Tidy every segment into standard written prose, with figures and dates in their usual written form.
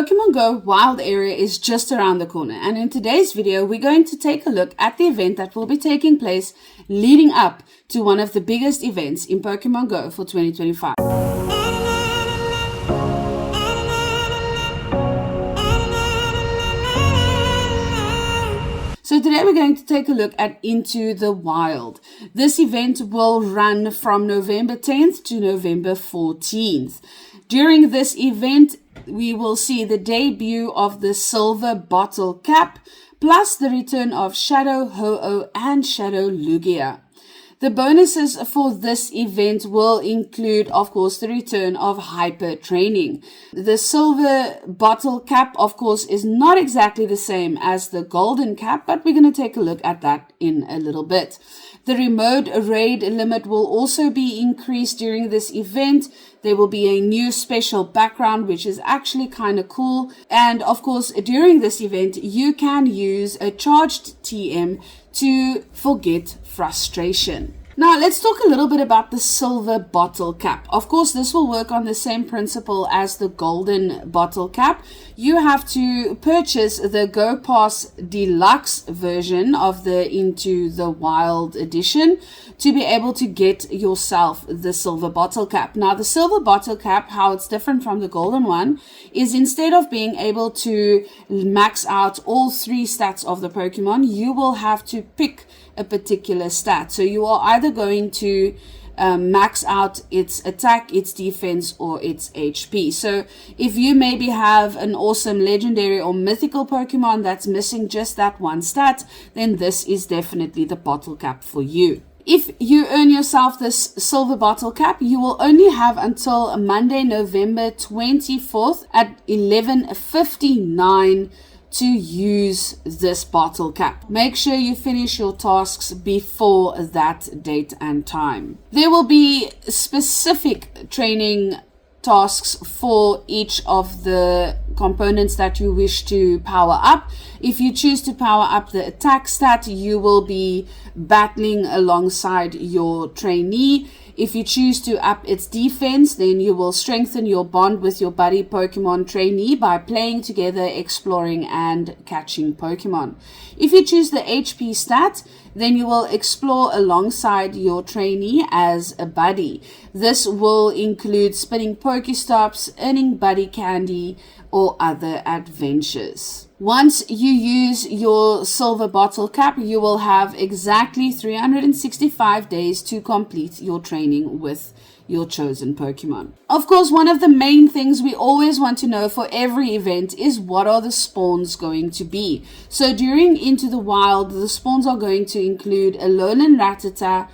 Pokemon Go Wild Area is just around the corner, and in today's video we're going to take a look at the event that will be taking place leading up to one of the biggest events in Pokemon Go for 2025. So today we're going to take a look at Into the Wild. This event will run from November 10th to November 14th. During this event, we will see the debut of the Silver Bottle Cap, plus the return of Shadow Ho-Oh and Shadow Lugia. The bonuses for this event will include, of course, the return of hyper training. The Silver Bottle Cap, of course, is not exactly the same as the Golden Cap, but we're going to take a look at that in a little bit. The remote raid limit will also be increased during this event. There will be a new special background, which is actually kind of cool. And of course, during this event, you can use a charged TM to forget frustration. Now, let's talk a little bit about the Silver Bottle Cap. Of course, this will work on the same principle as the Golden Bottle Cap. You have to purchase the Go Pass Deluxe version of the Into the Wild edition to be able to get yourself the Silver Bottle Cap. Now, the Silver Bottle Cap, how it's different from the Golden one, is instead of being able to max out all 3 stats of the Pokemon, you will have to pick a particular stat. So you are either going to max out its attack, its defense, or its HP. So if you maybe have an awesome legendary or mythical Pokemon that's missing just that one stat, then this is definitely the bottle cap for you. If you earn yourself this Silver Bottle Cap, you will only have until Monday, November 24th at 11:59 to use this bottle cap. Make sure you finish your tasks before that date and time. There will be specific training tasks for each of the components that you wish to power up. If you choose to power up the attack stat, you will be battling alongside your trainee. If you choose to up its defense, then you will strengthen your bond with your buddy Pokemon trainee by playing together, exploring, and catching Pokemon. If you choose the HP stat, then you will explore alongside your trainee as a buddy. This will include spinning Pokestops, earning buddy candy, or other adventures. Once you use your Silver Bottle Cap, you will have exactly 365 days to complete your training with your chosen Pokemon. Of course, one of the main things we always want to know for every event is what are the spawns going to be. So during Into the Wild, the spawns are going to include Alolan Rattata,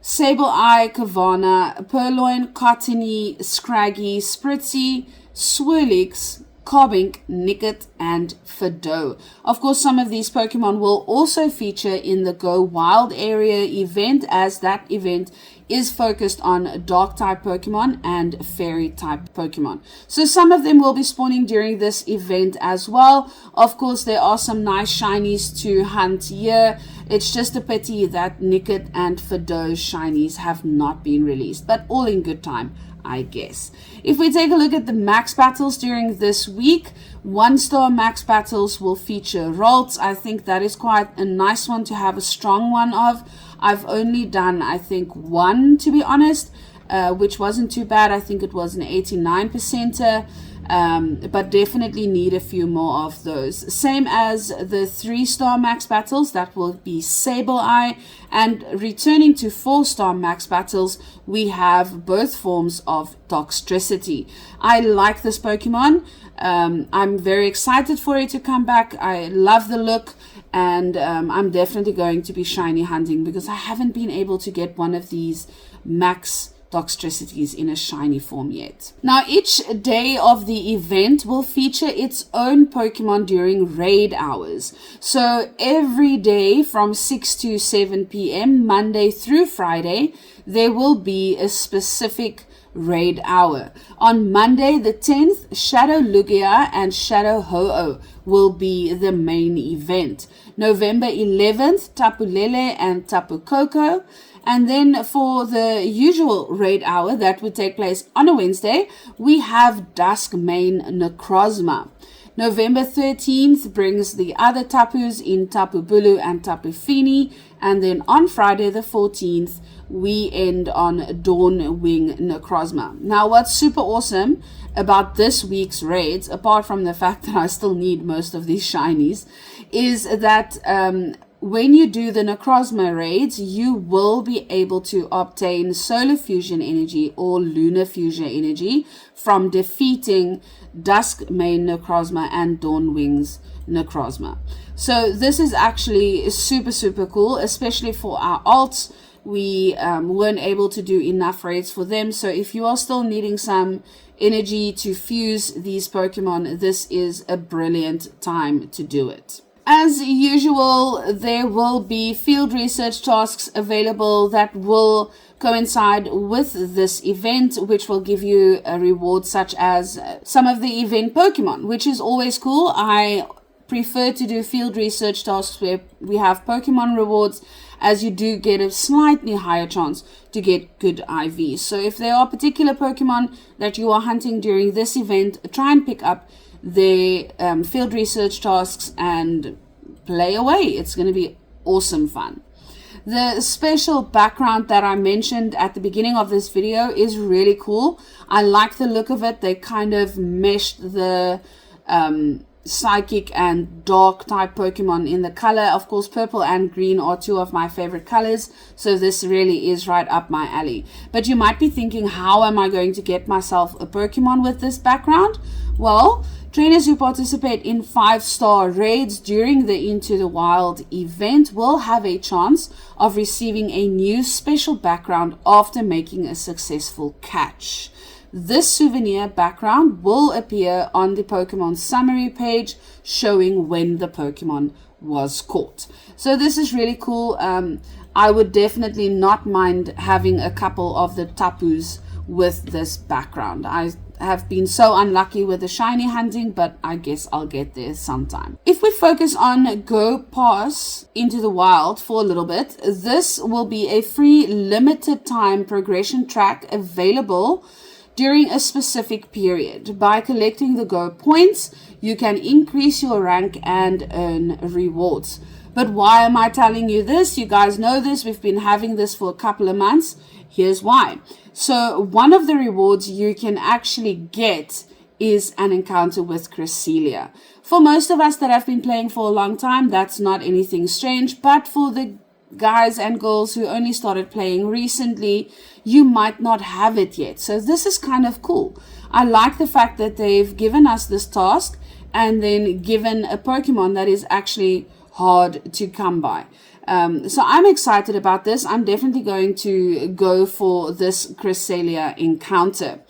Sableye, Kavana, Purloin, Cottony, Scraggy, Spritzy, Swirlix, Carbink, Nickit, and Fidough. Of course, some of these Pokemon will also feature in the Go Wild Area event, as that event is focused on Dark-type Pokemon and Fairy-type Pokemon. So some of them will be spawning during this event as well. Of course, there are some nice shinies to hunt here. It's just a pity that Nickit and Fidough shinies have not been released, but all in good time, I guess. If we take a look at the max battles during this week, 1-star max battles will feature Ralts. I think that is quite a nice one to have a strong one of. I've only done, I think, one, to be honest, which wasn't too bad. I think it was an 89%, but definitely need a few more of those. Same as the 3-star max battles, that will be Sableye. And returning to 4-star max battles, we have both forms of Toxtricity. I like this Pokemon. I'm very excited for it to come back. I love the look, and I'm definitely going to be shiny hunting because I haven't been able to get one of these max Toxtricities in a shiny form yet. Now, each day of the event will feature its own Pokemon during raid hours. So every day from 6 to 7 p.m., Monday through Friday, there will be a specific raid hour. On Monday the 10th, Shadow Lugia and Shadow Ho-Oh will be the main event. November 11th, Tapu Lele and Tapu Koko. And then for the usual raid hour that would take place on a Wednesday, we have Duskmane Necrozma. November 13th brings the other Tapus in Tapu Bulu and Tapu Fini. And then on Friday the 14th, we end on Dawn Wing Necrozma. Now, what's super awesome about this week's raids, apart from the fact that I still need most of these shinies, is that when you do the Necrozma raids, you will be able to obtain Solar Fusion Energy or Lunar Fusion Energy from defeating Dusk Mane Necrozma and Dawn Wings Necrozma. So this is actually super, super cool, especially for our alts. We weren't able to do enough raids for them. So if you are still needing some energy to fuse these Pokemon, this is a brilliant time to do it. As usual, there will be field research tasks available that will coincide with this event, which will give you a reward such as some of the event Pokemon, which is always cool. I prefer to do field research tasks where we have Pokemon rewards, as you do get a slightly higher chance to get good IVs. So if there are particular Pokemon that you are hunting during this event, try and pick up the field research tasks and play away. It's going to be awesome fun. The special background that I mentioned at the beginning of this video is really cool. I like the look of it. They kind of meshed the psychic and dark type Pokemon in the color. Of course, purple and green are two of my favorite colors, so this really is right up my alley. But you might be thinking, how am I going to get myself a Pokemon with this background? Well, trainers who participate in 5-star raids during the Into the Wild event will have a chance of receiving a new special background after making a successful catch. This souvenir background will appear on the Pokemon summary page showing when the Pokemon was caught. So this is really cool. I would definitely not mind having a couple of the Tapus with this background. I have been so unlucky with the shiny hunting, but I guess I'll get there sometime. If we focus on Go Pass Into the Wild for a little bit, this will be a free limited time progression track available during a specific period. By collecting the Go points, you can increase your rank and earn rewards. But why am I telling you this? You guys know this. We've been having this for a couple of months. Here's why. So one of the rewards you can actually get is an encounter with Cresselia. For most of us that have been playing for a long time, that's not anything strange. But for the guys and girls who only started playing recently, you might not have it yet. So this is kind of cool. I like the fact that they've given us this task and then given a Pokemon that is actually hard to come by. So I'm excited about this. I'm definitely going to go for this Cresselia encounter.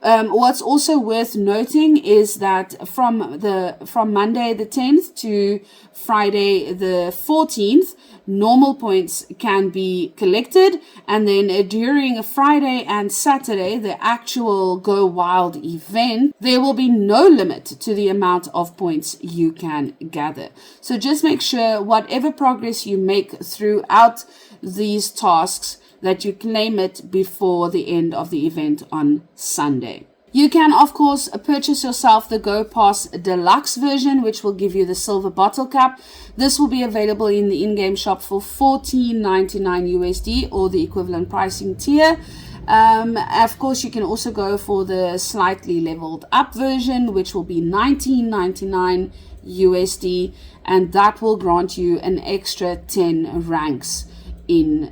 What's also worth noting is that from Monday the 10th to Friday the 14th, normal points can be collected, and then during Friday and Saturday, the actual Go Wild event, there will be no limit to the amount of points you can gather. So just make sure whatever progress you make throughout these tasks, that you claim it before the end of the event on Sunday. You can, of course, purchase yourself the Go Pass Deluxe version, which will give you the silver bottle cap. This will be available in the in-game shop for $14.99 USD or the equivalent pricing tier. Of course, you can also go for the slightly leveled up version, which will be $19.99 USD, and that will grant you an extra 10 ranks in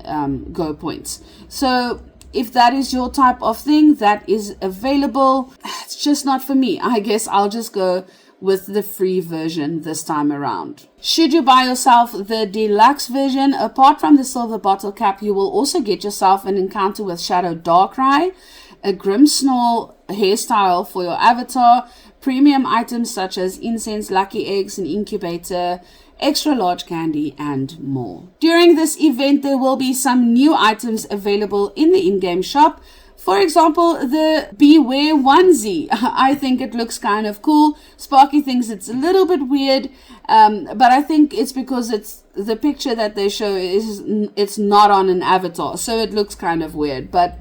Go points. So if that is your type of thing, that is available. It's just not for me. I guess I'll just go with the free version this time around. Should you buy yourself the deluxe version, apart from the silver bottle cap, you will also get yourself an encounter with Shadow Darkrai, a Grimmsnarl hairstyle for your avatar, premium items such as incense, lucky eggs, an incubator, extra large candy, and more. During this event, there will be some new items available in the in-game shop. For example, the Beware onesie. I think it looks kind of cool. Sparky thinks it's a little bit weird, but I think it's because it's the picture that they show it's not on an avatar, so it looks kind of weird. But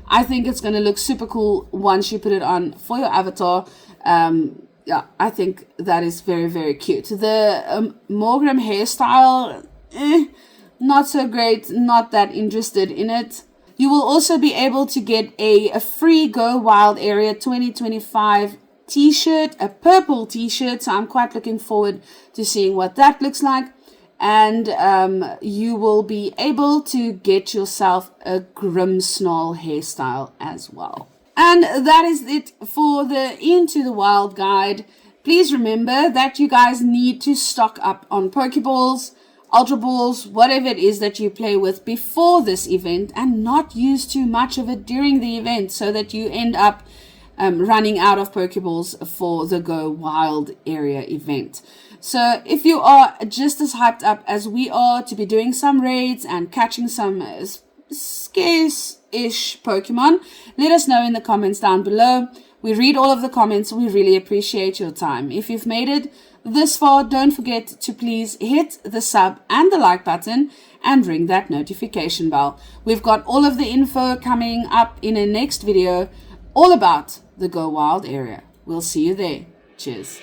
I think it's going to look super cool once you put it on for your avatar. yeah, I think that is very, very cute. The Morgram hairstyle, not so great, not that interested in it. You will also be able to get a free Go Wild Area 2025 t-shirt, a purple t-shirt. So I'm quite looking forward to seeing what that looks like. And you will be able to get yourself a Grimmsnarl hairstyle as well. And that is it for the Into the Wild guide. Please remember that you guys need to stock up on Pokeballs, Ultra Balls, whatever it is that you play with before this event, and not use too much of it during the event so that you end up running out of Pokeballs for the Go Wild Area event. So if you are just as hyped up as we are to be doing some raids and catching some scarce-ish Pokemon, let us know in the comments down below. We read all of the comments. We really appreciate your time. If you've made it this far, don't forget to please hit the sub and the like button and ring that notification bell. We've got all of the info coming up in a next video all about the Go Wild area. We'll see you there. Cheers.